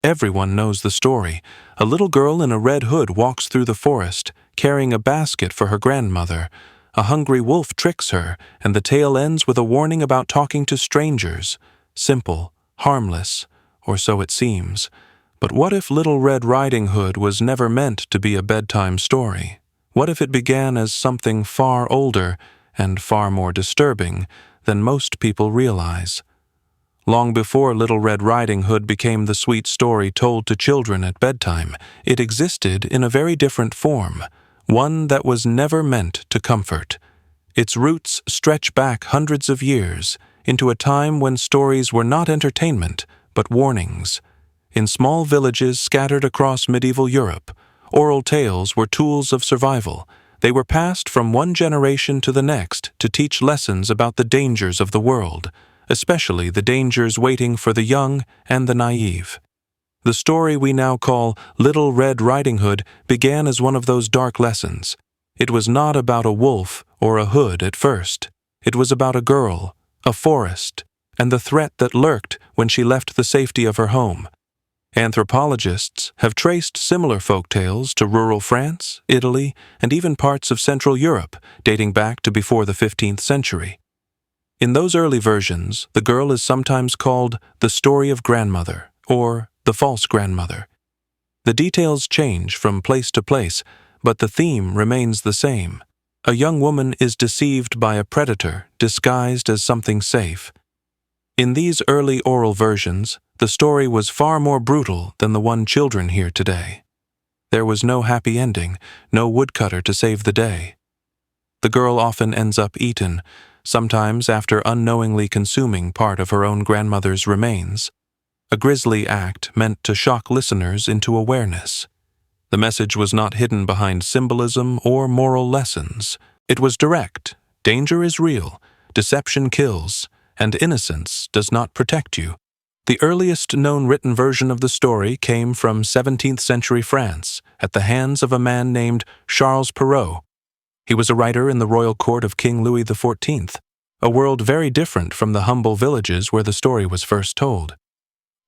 Everyone knows the story. A little girl in a red hood walks through the forest, carrying a basket for her grandmother. A hungry wolf tricks her, and the tale ends with a warning about talking to strangers. Simple, harmless, or so it seems. But what if Little Red Riding Hood was never meant to be a bedtime story? What if it began as something far older and far more disturbing than most people realize? Long before Little Red Riding Hood became the sweet story told to children at bedtime, it existed in a very different form, one that was never meant to comfort. Its roots stretch back hundreds of years into a time when stories were not entertainment, but warnings. In small villages scattered across medieval Europe, oral tales were tools of survival. They were passed from one generation to the next to teach lessons about the dangers of the world, especially the dangers waiting for the young and the naive. The story we now call Little Red Riding Hood began as one of those dark lessons. It was not about a wolf or a hood at first. It was about a girl, a forest, and the threat that lurked when she left the safety of her home. Anthropologists have traced similar folk tales to rural France, Italy, and even parts of Central Europe, dating back to before the 15th century. In those early versions, the girl is sometimes called the story of grandmother, or the false grandmother. The details change from place to place, but the theme remains the same. A young woman is deceived by a predator disguised as something safe. In these early oral versions, the story was far more brutal than the one children hear today. There was no happy ending, no woodcutter to save the day. The girl often ends up eaten, sometimes after unknowingly consuming part of her own grandmother's remains, a grisly act meant to shock listeners into awareness. The message was not hidden behind symbolism or moral lessons. It was direct. Danger is real, deception kills, and innocence does not protect you. The earliest known written version of the story came from 17th century France at the hands of a man named Charles Perrault. He was a writer in the royal court of King Louis XIV, a world very different from the humble villages where the story was first told.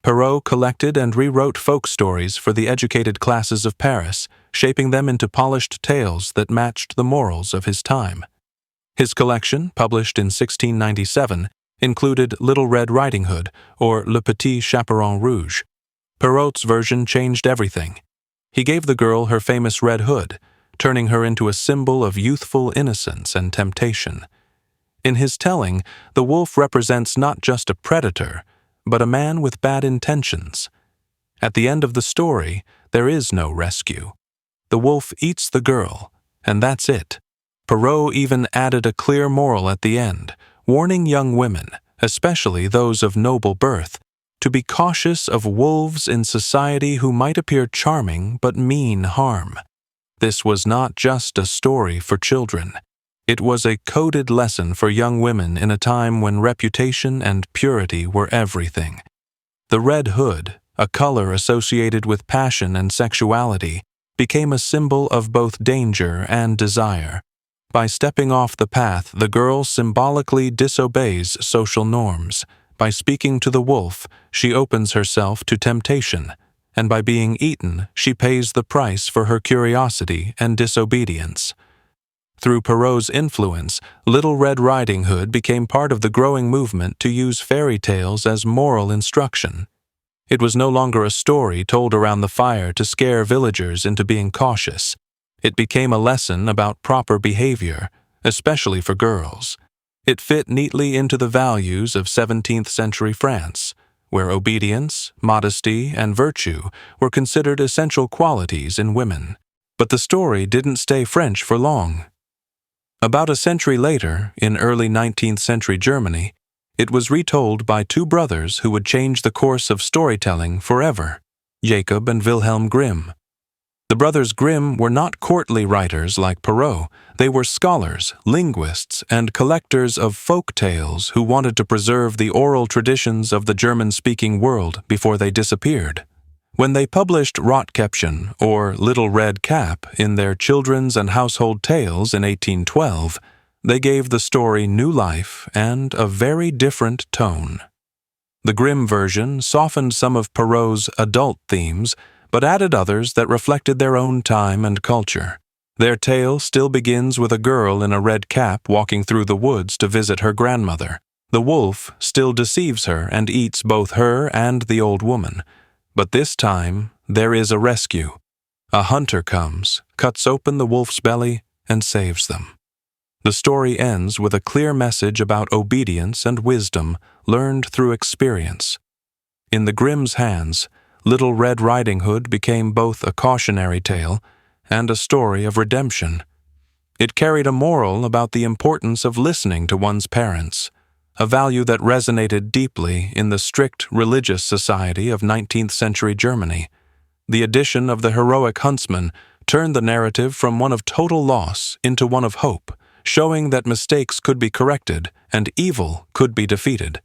Perrault collected and rewrote folk stories for the educated classes of Paris, shaping them into polished tales that matched the morals of his time. His collection, published in 1697, included Little Red Riding Hood, or Le Petit Chaperon Rouge. Perrault's version changed everything. He gave the girl her famous red hood, turning her into a symbol of youthful innocence and temptation. In his telling, the wolf represents not just a predator, but a man with bad intentions. At the end of the story, there is no rescue. The wolf eats the girl, and that's it. Perrault even added a clear moral at the end, warning young women, especially those of noble birth, to be cautious of wolves in society who might appear charming but mean harm. This was not just a story for children. It was a coded lesson for young women in a time when reputation and purity were everything. The red hood, a color associated with passion and sexuality, became a symbol of both danger and desire. By stepping off the path, the girl symbolically disobeys social norms. By speaking to the wolf, she opens herself to temptation, and by being eaten, she pays the price for her curiosity and disobedience. Through Perrault's influence, Little Red Riding Hood became part of the growing movement to use fairy tales as moral instruction. It was no longer a story told around the fire to scare villagers into being cautious. It became a lesson about proper behavior, especially for girls. It fit neatly into the values of 17th century France, where obedience, modesty, and virtue were considered essential qualities in women. But the story didn't stay French for long. About a century later, in early 19th century Germany, it was retold by two brothers who would change the course of storytelling forever, Jacob and Wilhelm Grimm. The Brothers Grimm were not courtly writers like Perrault. They were scholars, linguists, and collectors of folk tales who wanted to preserve the oral traditions of the German-speaking world before they disappeared. When they published Rotkäppchen, or Little Red Cap, in their Children's and Household Tales in 1812, they gave the story new life and a very different tone. The Grimm version softened some of Perrault's adult themes, but added others that reflected their own time and culture. Their tale still begins with a girl in a red cap walking through the woods to visit her grandmother. The wolf still deceives her and eats both her and the old woman. But this time, there is a rescue. A hunter comes, cuts open the wolf's belly, and saves them. The story ends with a clear message about obedience and wisdom learned through experience. In the Grimm's hands, Little Red Riding Hood became both a cautionary tale and a story of redemption. It carried a moral about the importance of listening to one's parents, a value that resonated deeply in the strict religious society of 19th century Germany. The addition of the heroic huntsman turned the narrative from one of total loss into one of hope, showing that mistakes could be corrected and evil could be defeated.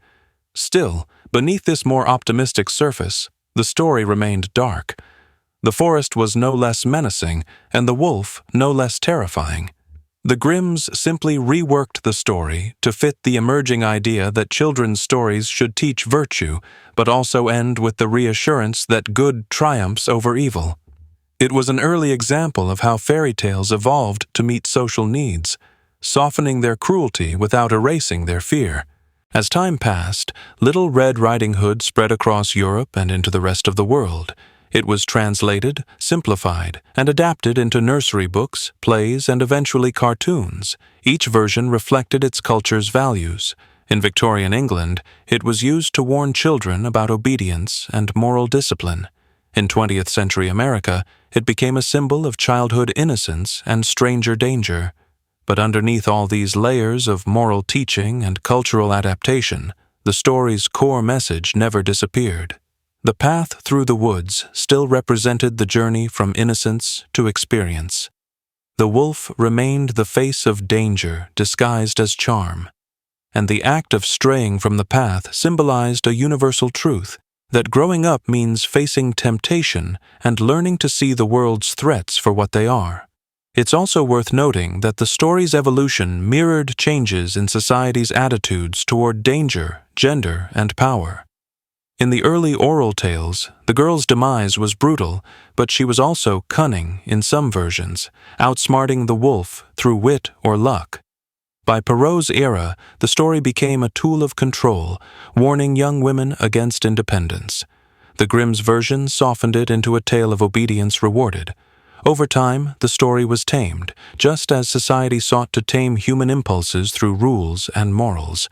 Still, beneath this more optimistic surface, the story remained dark. The forest was no less menacing, and the wolf no less terrifying. The Grimms simply reworked the story to fit the emerging idea that children's stories should teach virtue, but also end with the reassurance that good triumphs over evil. It was an early example of how fairy tales evolved to meet social needs, softening their cruelty without erasing their fear. As time passed, Little Red Riding Hood spread across Europe and into the rest of the world. It was translated, simplified, and adapted into nursery books, plays, and eventually cartoons. Each version reflected its culture's values. In Victorian England, it was used to warn children about obedience and moral discipline. In 20th century America, it became a symbol of childhood innocence and stranger danger. But underneath all these layers of moral teaching and cultural adaptation, the story's core message never disappeared. The path through the woods still represented the journey from innocence to experience. The wolf remained the face of danger disguised as charm, and the act of straying from the path symbolized a universal truth that growing up means facing temptation and learning to see the world's threats for what they are. It's also worth noting that the story's evolution mirrored changes in society's attitudes toward danger, gender, and power. In the early oral tales, the girl's demise was brutal, but she was also cunning in some versions, outsmarting the wolf through wit or luck. By Perrault's era, the story became a tool of control, warning young women against independence. The Grimm's version softened it into a tale of obedience rewarded. Over time, the story was tamed, just as society sought to tame human impulses through rules and morals.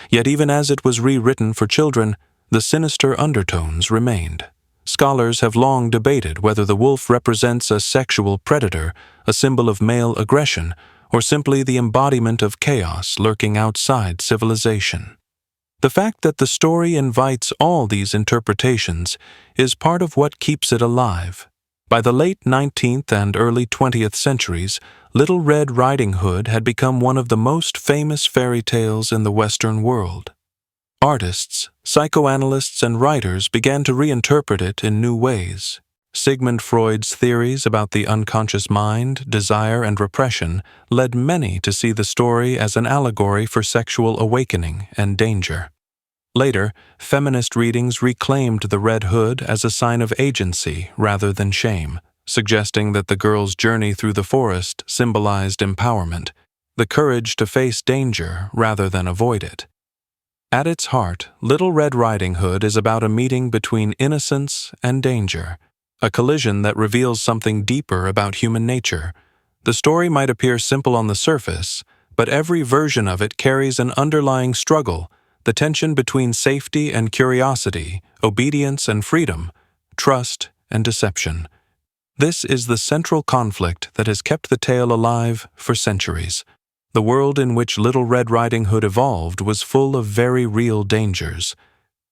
Yet even as it was rewritten for children, the sinister undertones remained. Scholars have long debated whether the wolf represents a sexual predator, a symbol of male aggression, or simply the embodiment of chaos lurking outside civilization. The fact that the story invites all these interpretations is part of what keeps it alive. By the late 19th and early 20th centuries, Little Red Riding Hood had become one of the most famous fairy tales in the Western world. Artists, psychoanalysts, and writers began to reinterpret it in new ways. Sigmund Freud's theories about the unconscious mind, desire, and repression led many to see the story as an allegory for sexual awakening and danger. Later, feminist readings reclaimed the Red Hood as a sign of agency rather than shame, suggesting that the girl's journey through the forest symbolized empowerment, the courage to face danger rather than avoid it. At its heart, Little Red Riding Hood is about a meeting between innocence and danger, a collision that reveals something deeper about human nature. The story might appear simple on the surface, but every version of it carries an underlying struggle, the tension between safety and curiosity, obedience and freedom, trust and deception. This is the central conflict that has kept the tale alive for centuries. The world in which Little Red Riding Hood evolved was full of very real dangers.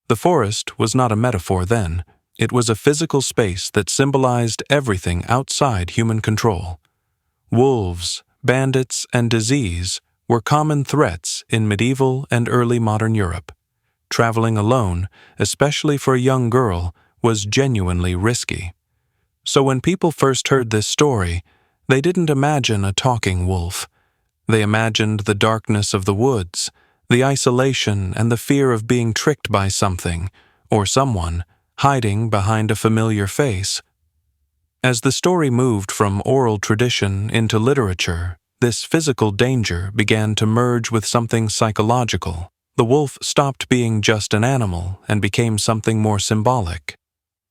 The forest was not a metaphor then. It was a physical space that symbolized everything outside human control. Wolves, bandits, and disease were common threats in medieval and early modern Europe. Traveling alone, especially for a young girl, was genuinely risky. So when people first heard this story, they didn't imagine a talking wolf. They imagined the darkness of the woods, the isolation and the fear of being tricked by something, or someone, hiding behind a familiar face. As the story moved from oral tradition into literature, this physical danger began to merge with something psychological. The wolf stopped being just an animal and became something more symbolic.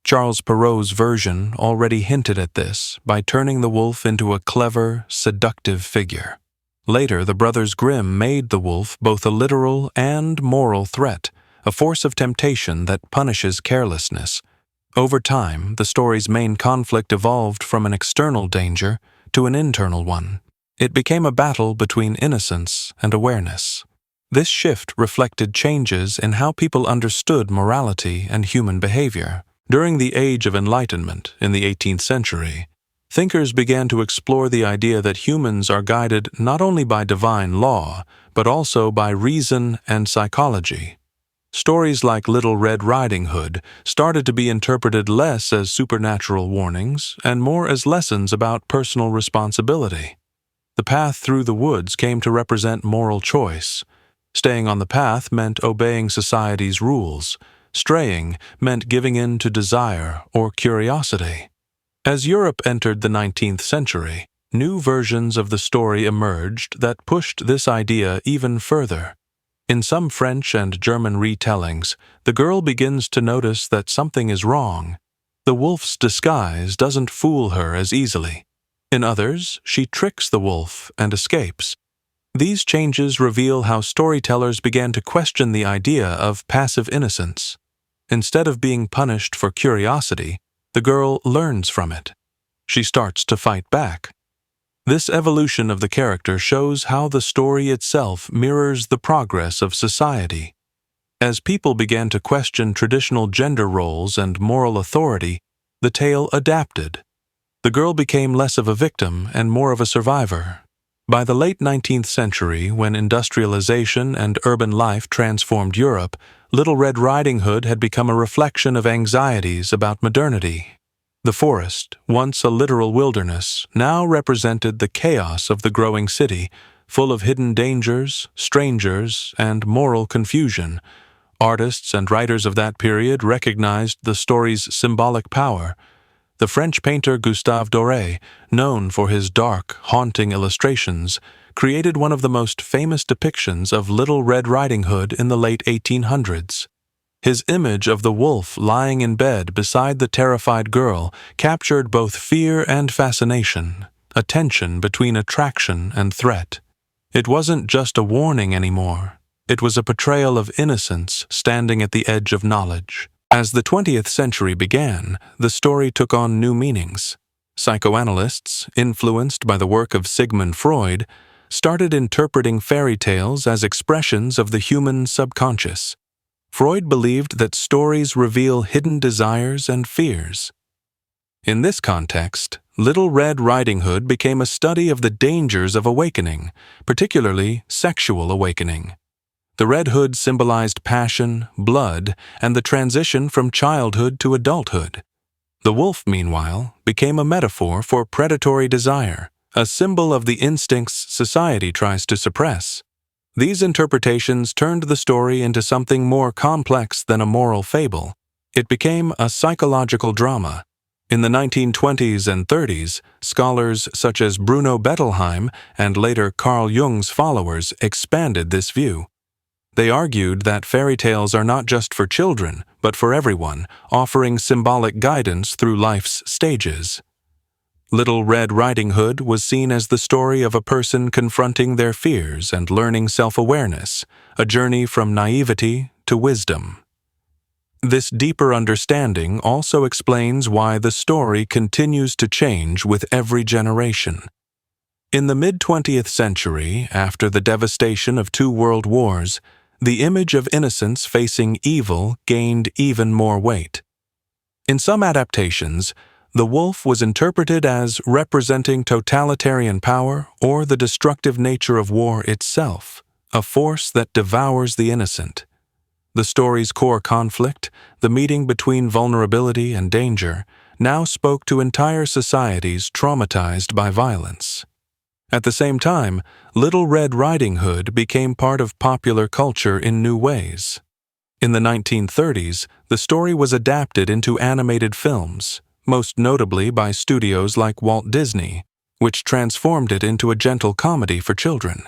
Charles Perrault's version already hinted at this by turning the wolf into a clever, seductive figure. Later, the Brothers Grimm made the wolf both a literal and moral threat, a force of temptation that punishes carelessness. Over time, the story's main conflict evolved from an external danger to an internal one. It became a battle between innocence and awareness. This shift reflected changes in how people understood morality and human behavior. During the Age of Enlightenment in the 18th century, thinkers began to explore the idea that humans are guided not only by divine law, but also by reason and psychology. Stories like Little Red Riding Hood started to be interpreted less as supernatural warnings and more as lessons about personal responsibility. The path through the woods came to represent moral choice. Staying on the path meant obeying society's rules. Straying meant giving in to desire or curiosity. As Europe entered the 19th century, new versions of the story emerged that pushed this idea even further. In some French and German retellings, the girl begins to notice that something is wrong. The wolf's disguise doesn't fool her as easily. In others, she tricks the wolf and escapes. These changes reveal how storytellers began to question the idea of passive innocence. Instead of being punished for curiosity, the girl learns from it. She starts to fight back. This evolution of the character shows how the story itself mirrors the progress of society. As people began to question traditional gender roles and moral authority, the tale adapted. The girl became less of a victim and more of a survivor. By the late 19th century, when industrialization and urban life transformed Europe, Little Red Riding Hood had become a reflection of anxieties about modernity. The forest, once a literal wilderness, now represented the chaos of the growing city, full of hidden dangers, strangers, and moral confusion. Artists and writers of that period recognized the story's symbolic power. The French painter Gustave Doré, known for his dark, haunting illustrations, created one of the most famous depictions of Little Red Riding Hood in the late 1800s. His image of the wolf lying in bed beside the terrified girl captured both fear and fascination, a tension between attraction and threat. It wasn't just a warning anymore. It was a portrayal of innocence standing at the edge of knowledge. As the 20th century began, the story took on new meanings. Psychoanalysts, influenced by the work of Sigmund Freud, started interpreting fairy tales as expressions of the human subconscious. Freud believed that stories reveal hidden desires and fears. In this context, Little Red Riding Hood became a study of the dangers of awakening, particularly sexual awakening. The Red Hood symbolized passion, blood, and the transition from childhood to adulthood. The wolf, meanwhile, became a metaphor for predatory desire, a symbol of the instincts society tries to suppress. These interpretations turned the story into something more complex than a moral fable. It became a psychological drama. In the 1920s and 30s, scholars such as Bruno Bettelheim and later Carl Jung's followers expanded this view. They argued that fairy tales are not just for children, but for everyone, offering symbolic guidance through life's stages. Little Red Riding Hood was seen as the story of a person confronting their fears and learning self-awareness, a journey from naivety to wisdom. This deeper understanding also explains why the story continues to change with every generation. In the mid-20th century, after the devastation of 2 world wars, the image of innocence facing evil gained even more weight. In some adaptations, the wolf was interpreted as representing totalitarian power or the destructive nature of war itself, a force that devours the innocent. The story's core conflict, the meeting between vulnerability and danger, now spoke to entire societies traumatized by violence. At the same time, Little Red Riding Hood became part of popular culture in new ways. In the 1930s, the story was adapted into animated films, most notably by studios like Walt Disney, which transformed it into a gentle comedy for children.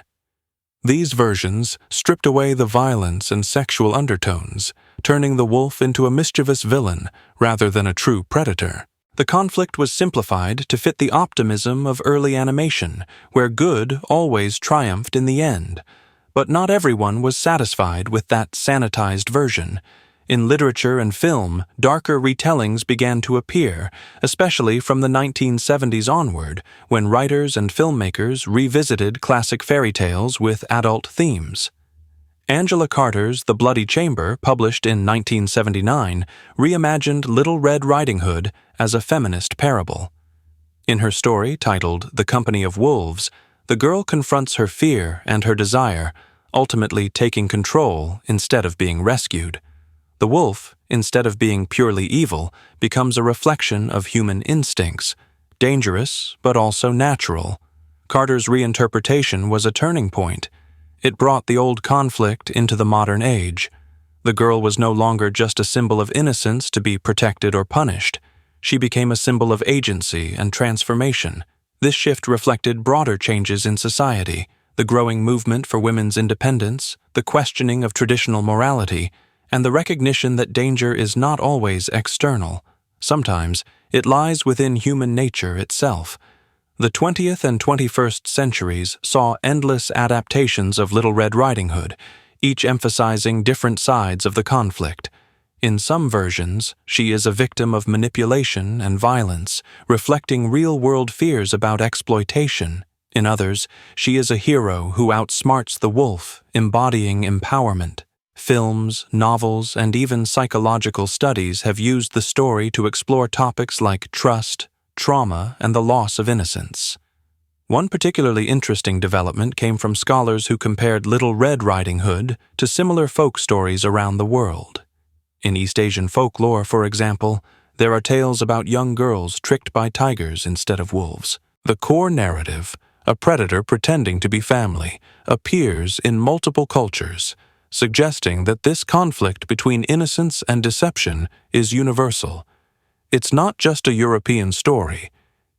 These versions stripped away the violence and sexual undertones, turning the wolf into a mischievous villain rather than a true predator. The conflict was simplified to fit the optimism of early animation, where good always triumphed in the end. But not everyone was satisfied with that sanitized version. In literature and film, darker retellings began to appear, especially from the 1970s onward, when writers and filmmakers revisited classic fairy tales with adult themes. Angela Carter's The Bloody Chamber, published in 1979, reimagined Little Red Riding Hood as a feminist parable. In her story, titled The Company of Wolves, the girl confronts her fear and her desire, ultimately taking control instead of being rescued. The wolf, instead of being purely evil, becomes a reflection of human instincts, dangerous but also natural. Carter's reinterpretation was a turning point. It brought the old conflict into the modern age. The girl was no longer just a symbol of innocence to be protected or punished. She became a symbol of agency and transformation. This shift reflected broader changes in society, the growing movement for women's independence, the questioning of traditional morality, and the recognition that danger is not always external. Sometimes it lies within human nature itself. The 20th and 21st centuries saw endless adaptations of Little Red Riding Hood, each emphasizing different sides of the conflict. In some versions, she is a victim of manipulation and violence, reflecting real-world fears about exploitation. In others, she is a hero who outsmarts the wolf, embodying empowerment. Films, novels, and even psychological studies have used the story to explore topics like trust, trauma, and the loss of innocence. One particularly interesting development came from scholars who compared Little Red Riding Hood to similar folk stories around the world. In East Asian folklore, for example, there are tales about young girls tricked by tigers instead of wolves. The core narrative, a predator pretending to be family, appears in multiple cultures, suggesting that this conflict between innocence and deception is universal. It's not just a European story,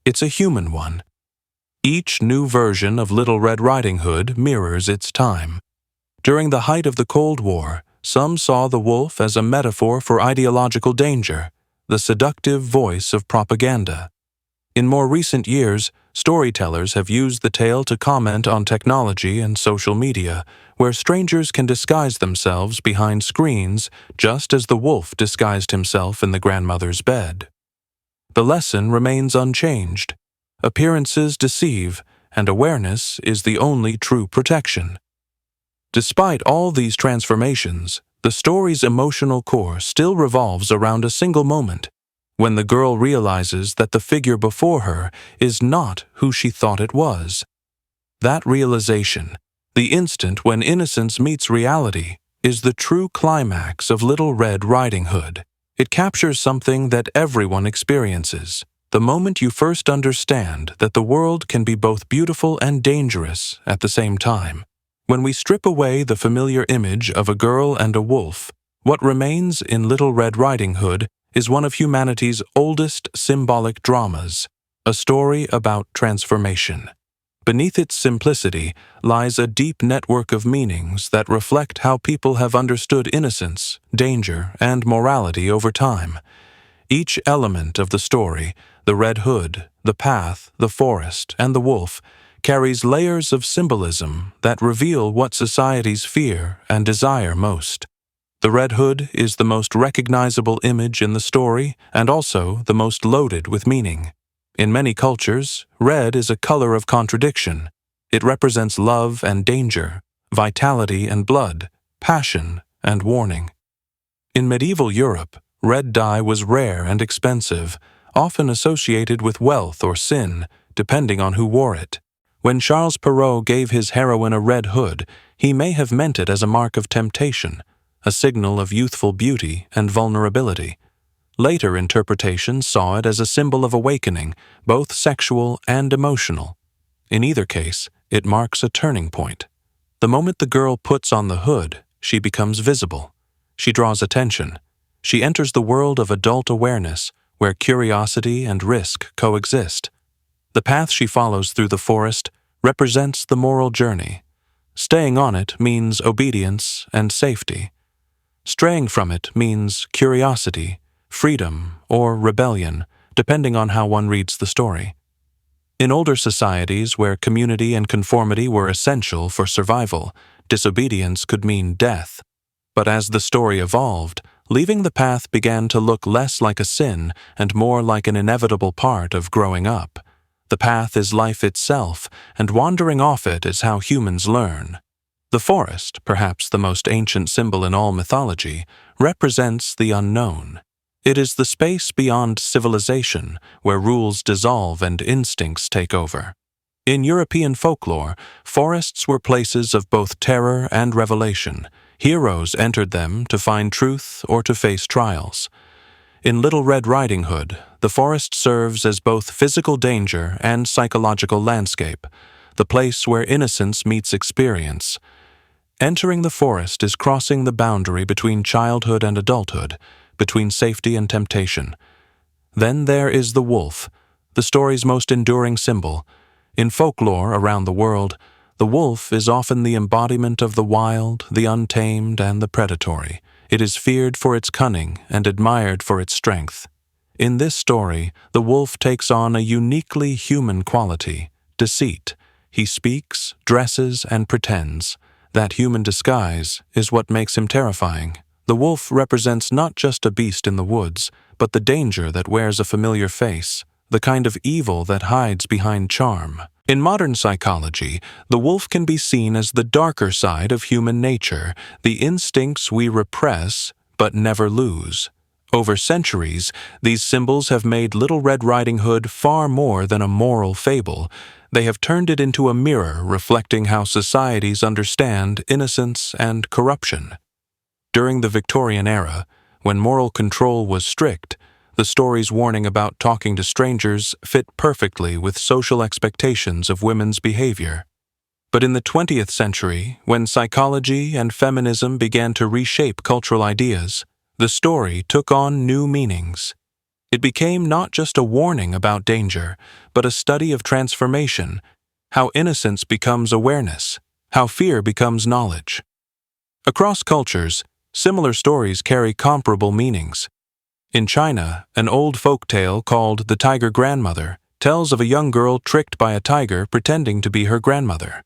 it's a human one. Each new version of Little Red Riding Hood mirrors its time. During the height of the Cold War, some saw the wolf as a metaphor for ideological danger, the seductive voice of propaganda. In more recent years, storytellers have used the tale to comment on technology and social media, where strangers can disguise themselves behind screens just as the wolf disguised himself in the grandmother's bed. The lesson remains unchanged. Appearances deceive, and awareness is the only true protection. Despite all these transformations, the story's emotional core still revolves around a single moment, when the girl realizes that the figure before her is not who she thought it was. That realization, the instant when innocence meets reality, is the true climax of Little Red Riding Hood. It captures something that everyone experiences, the moment you first understand that the world can be both beautiful and dangerous at the same time. When we strip away the familiar image of a girl and a wolf, what remains in Little Red Riding Hood is one of humanity's oldest symbolic dramas, a story about transformation. Beneath its simplicity lies a deep network of meanings that reflect how people have understood innocence, danger, and morality over time. Each element of the story, the Red Hood, the path, the forest, and the wolf, carries layers of symbolism that reveal what societies fear and desire most. The Red Hood is the most recognizable image in the story and also the most loaded with meaning. In many cultures, red is a color of contradiction. It represents love and danger, vitality and blood, passion and warning. In medieval Europe, red dye was rare and expensive, often associated with wealth or sin, depending on who wore it. When Charles Perrault gave his heroine a red hood, he may have meant it as a mark of temptation, a signal of youthful beauty and vulnerability. Later interpretations saw it as a symbol of awakening, both sexual and emotional. In either case, it marks a turning point. The moment the girl puts on the hood, she becomes visible. She draws attention. She enters the world of adult awareness, where curiosity and risk coexist. The path she follows through the forest represents the moral journey. Staying on it means obedience and safety. Straying from it means curiosity, freedom, or rebellion, depending on how one reads the story. In older societies where community and conformity were essential for survival, disobedience could mean death. But as the story evolved, leaving the path began to look less like a sin and more like an inevitable part of growing up. The path is life itself, and wandering off it is how humans learn. The forest, perhaps the most ancient symbol in all mythology, represents the unknown. It is the space beyond civilization, where rules dissolve and instincts take over. In European folklore, forests were places of both terror and revelation. Heroes entered them to find truth or to face trials. In Little Red Riding Hood, the forest serves as both physical danger and psychological landscape, the place where innocence meets experience. Entering the forest is crossing the boundary between childhood and adulthood, between safety and temptation. Then there is the wolf, the story's most enduring symbol. In folklore around the world, the wolf is often the embodiment of the wild, the untamed, and the predatory. It is feared for its cunning and admired for its strength. In this story, the wolf takes on a uniquely human quality, deceit. He speaks, dresses, and pretends. That human disguise is what makes him terrifying. The wolf represents not just a beast in the woods, but the danger that wears a familiar face, the kind of evil that hides behind charm. In modern psychology, the wolf can be seen as the darker side of human nature, the instincts we repress but never lose. Over centuries, these symbols have made Little Red Riding Hood far more than a moral fable. They have turned it into a mirror reflecting how societies understand innocence and corruption. During the Victorian era, when moral control was strict, the story's warning about talking to strangers fit perfectly with social expectations of women's behavior. But in the 20th century, when psychology and feminism began to reshape cultural ideas, the story took on new meanings. It became not just a warning about danger, but a study of transformation, how innocence becomes awareness, how fear becomes knowledge. Across cultures, similar stories carry comparable meanings. In China, an old folk tale called The Tiger Grandmother tells of a young girl tricked by a tiger pretending to be her grandmother.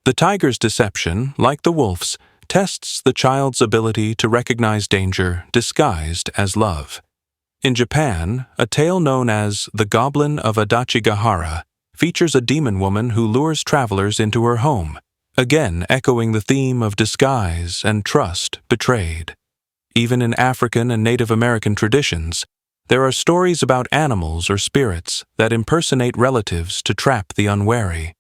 The tiger's deception, like the wolf's, tests the child's ability to recognize danger disguised as love. In Japan, a tale known as The Goblin of Adachigahara features a demon woman who lures travelers into her home, again echoing the theme of disguise and trust betrayed. Even in African and Native American traditions, there are stories about animals or spirits that impersonate relatives to trap the unwary.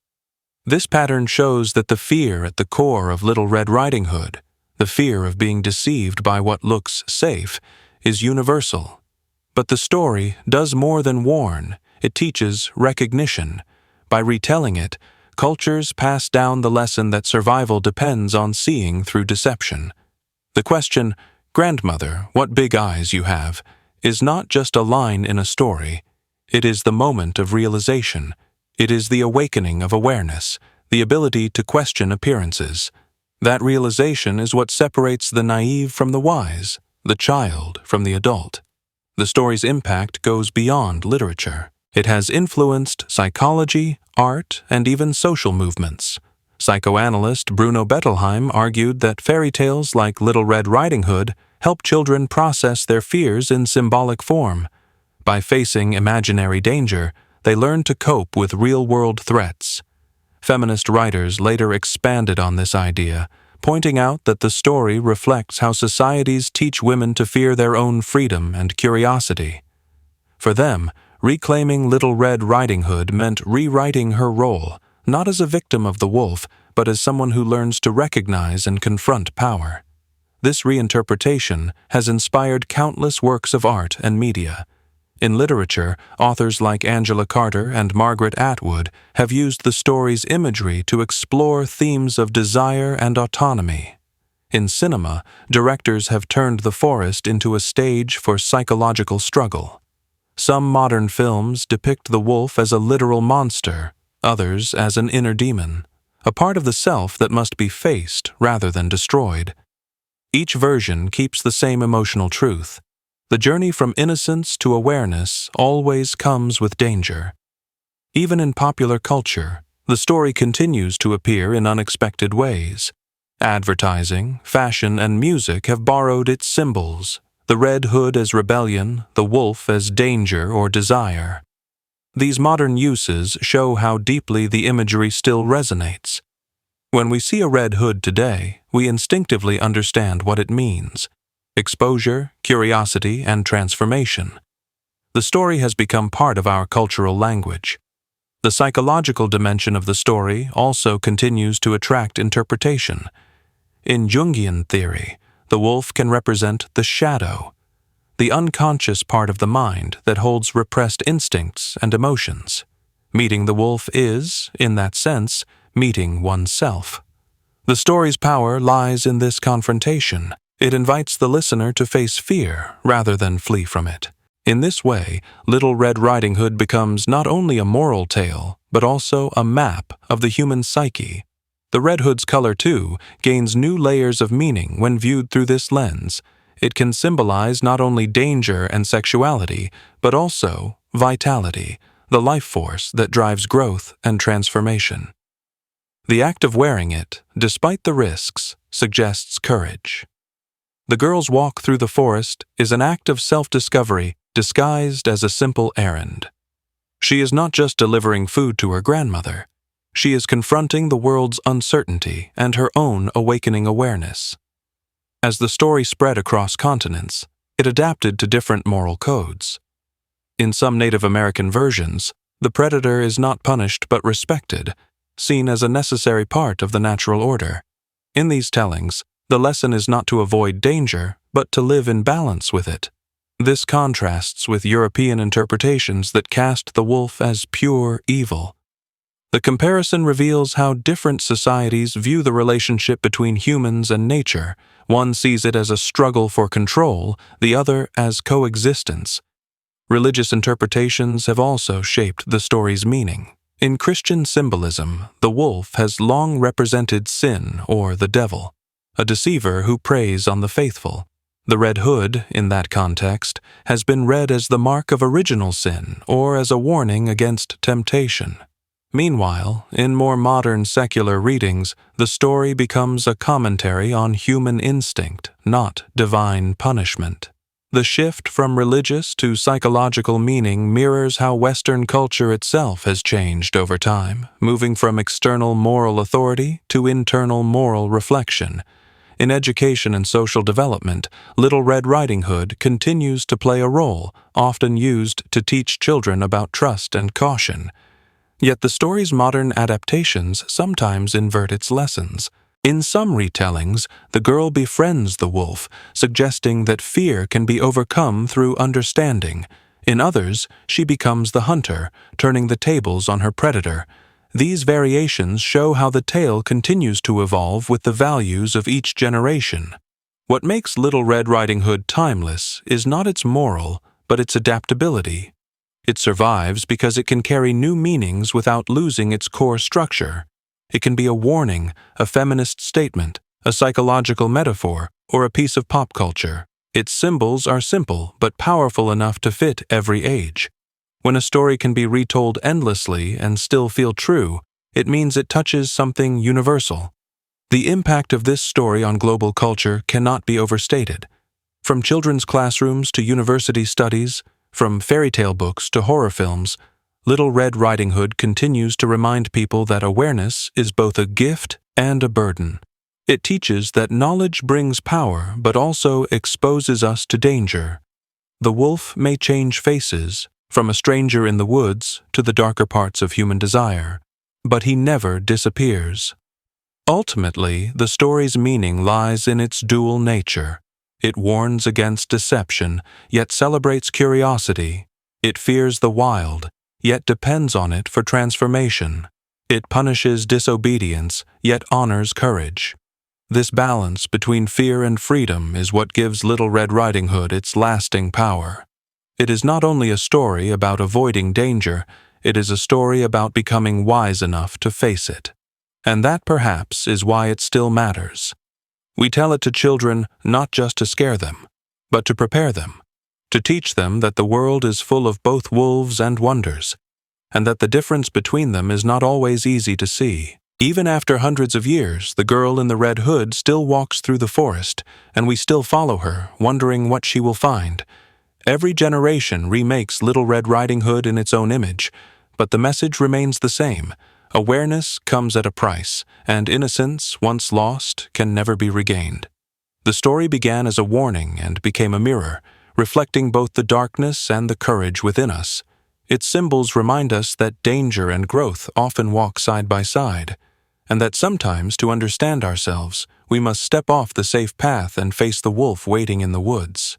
This pattern shows that the fear at the core of Little Red Riding Hood, the fear of being deceived by what looks safe, is universal. But the story does more than warn, it teaches recognition. By retelling it, cultures pass down the lesson that survival depends on seeing through deception. The question, "Grandmother, what big eyes you have," is not just a line in a story. It is the moment of realization. It is the awakening of awareness, the ability to question appearances. That realization is what separates the naive from the wise, the child from the adult. The story's impact goes beyond literature. It has influenced psychology, art, and even social movements. Psychoanalyst Bruno Bettelheim argued that fairy tales like Little Red Riding Hood help children process their fears in symbolic form. By facing imaginary danger, they learn to cope with real-world threats. Feminist writers later expanded on this idea, pointing out that the story reflects how societies teach women to fear their own freedom and curiosity. For them, reclaiming Little Red Riding Hood meant rewriting her role, not as a victim of the wolf, but as someone who learns to recognize and confront power. This reinterpretation has inspired countless works of art and media. In literature, authors like Angela Carter and Margaret Atwood have used the story's imagery to explore themes of desire and autonomy. In cinema, directors have turned the forest into a stage for psychological struggle. Some modern films depict the wolf as a literal monster, others as an inner demon, a part of the self that must be faced rather than destroyed. Each version keeps the same emotional truth. The journey from innocence to awareness always comes with danger. Even in popular culture, the story continues to appear in unexpected ways. Advertising, fashion, and music have borrowed its symbols, the red hood as rebellion, the wolf as danger or desire. These modern uses show how deeply the imagery still resonates. When we see a red hood today, we instinctively understand what it means: exposure, curiosity, and transformation. The story has become part of our cultural language. The psychological dimension of the story also continues to attract interpretation. In Jungian theory, the wolf can represent the shadow, the unconscious part of the mind that holds repressed instincts and emotions. Meeting the wolf is, in that sense, meeting oneself. The story's power lies in this confrontation. It invites the listener to face fear rather than flee from it. In this way, Little Red Riding Hood becomes not only a moral tale, but also a map of the human psyche. The Red Hood's color, too, gains new layers of meaning when viewed through this lens. It can symbolize not only danger and sexuality, but also vitality, the life force that drives growth and transformation. The act of wearing it, despite the risks, suggests courage. The girl's walk through the forest is an act of self-discovery disguised as a simple errand. She is not just delivering food to her grandmother. She is confronting the world's uncertainty and her own awakening awareness. As the story spread across continents, it adapted to different moral codes. In some Native American versions, the predator is not punished but respected, seen as a necessary part of the natural order. In these tellings, the lesson is not to avoid danger, but to live in balance with it. This contrasts with European interpretations that cast the wolf as pure evil. The comparison reveals how different societies view the relationship between humans and nature. One sees it as a struggle for control, the other as coexistence. Religious interpretations have also shaped the story's meaning. In Christian symbolism, the wolf has long represented sin or the devil, a deceiver who preys on the faithful. The red hood, in that context, has been read as the mark of original sin or as a warning against temptation. Meanwhile, in more modern secular readings, the story becomes a commentary on human instinct, not divine punishment. The shift from religious to psychological meaning mirrors how Western culture itself has changed over time, moving from external moral authority to internal moral reflection. In education and social development, Little Red Riding Hood continues to play a role, often used to teach children about trust and caution. Yet the story's modern adaptations sometimes invert its lessons. In some retellings, the girl befriends the wolf, suggesting that fear can be overcome through understanding. In others, she becomes the hunter, turning the tables on her predator. These variations show how the tale continues to evolve with the values of each generation. What makes Little Red Riding Hood timeless is not its moral, but its adaptability. It survives because it can carry new meanings without losing its core structure. It can be a warning, a feminist statement, a psychological metaphor, or a piece of pop culture. Its symbols are simple but powerful enough to fit every age. When a story can be retold endlessly and still feel true, it means it touches something universal. The impact of this story on global culture cannot be overstated. From children's classrooms to university studies, from fairy tale books to horror films, Little Red Riding Hood continues to remind people that awareness is both a gift and a burden. It teaches that knowledge brings power but also exposes us to danger. The wolf may change faces, from a stranger in the woods to the darker parts of human desire, but he never disappears. Ultimately, the story's meaning lies in its dual nature. It warns against deception, yet celebrates curiosity. It fears the wild, yet depends on it for transformation. It punishes disobedience, yet honors courage. This balance between fear and freedom is what gives Little Red Riding Hood its lasting power. It is not only a story about avoiding danger, it is a story about becoming wise enough to face it. And that, perhaps, is why it still matters. We tell it to children not just to scare them, but to prepare them, to teach them that the world is full of both wolves and wonders, and that the difference between them is not always easy to see. Even after hundreds of years, the girl in the red hood still walks through the forest, and we still follow her, wondering what she will find. Every generation remakes Little Red Riding Hood in its own image, but the message remains the same. Awareness comes at a price, and innocence, once lost, can never be regained. The story began as a warning and became a mirror, reflecting both the darkness and the courage within us. Its symbols remind us that danger and growth often walk side by side, and that sometimes, to understand ourselves, we must step off the safe path and face the wolf waiting in the woods.